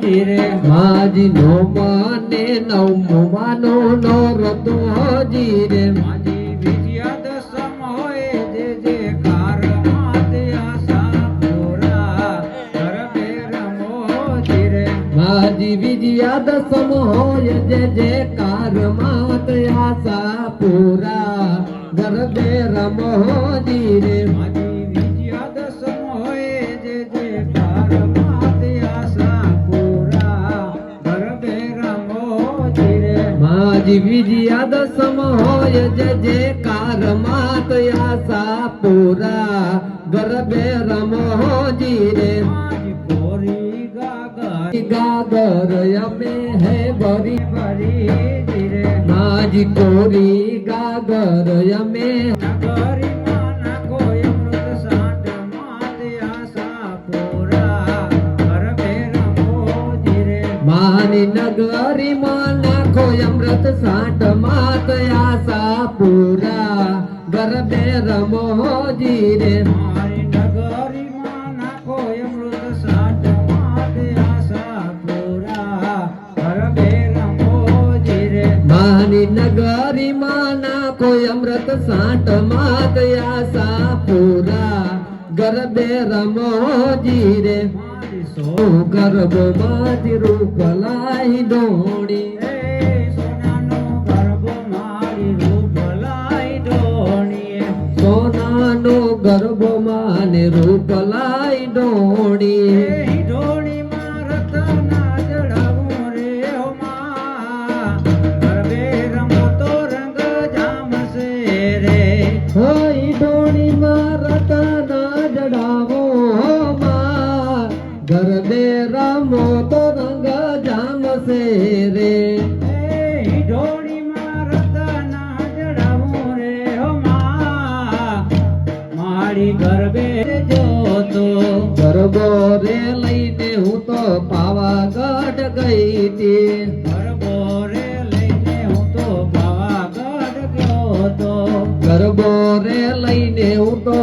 જીરે માજી નો માને નવમો માનો નો રતો જીરે માજી વિજયા દસમ હોય જે જે કાર માતે આશા પૂરા ગરબે રમો જીરે માજી વિજયા દસમ હોય જે જે કાર માત આશા પૂરા ગરબે રમો જીરે માજી વિજયા દસમ હોય જે જે કાર માતે આશા પૂરા ગરબે રમો જીરે માજી વિજયા દસમ હોય જે જે કાર માત આશા પૂરા ગરબે રમો જીરે માજી કોરી ગાગર ગાગર અમે હે ભરી ભરી જીરે માજી કોરી ગાગર અમે નગરી માના કોઈ અમૃત સાંડ માતે આશા પૂરા ગરબે રમો જીરે માની નગરી માં નાખો અમૃત સાટ માત આશા પૂરા ગરબે રમો જીરે મારી નગરી માના કોઈ અમૃત સાંડ માતે આશા પૂરા ગરબે રમો જીરે માની નગરી માં નાખો અમૃત સાટ માત આશા પૂરા ગરબે રમો જીરે મારી ઓ ગરબો માથી રૂપ લાઈ ડોણી સોનાનો ગરબો મારી રૂપ લાઈ ડોણીએ સોનાનો ગરબો માને રૂપ લાઈ ડોણી ઢોળી માં રતના જડાવું રે હો માં ગરબે રમો તો રંગ જામશે રે હોય ડોણી માં રતના જડાવો માં ગરબે રમો તો રંગ જામશે રે ઢોળી માં રતના જડાવું રે હો માં મારી ગરબે જોતો ગરબો રે લઈને હું તો પાવાગઢ ગઈ તી ગરબો રે લઈને હું તો પાવાગઢ ગયો તો ગરબો રે લઈને હું તો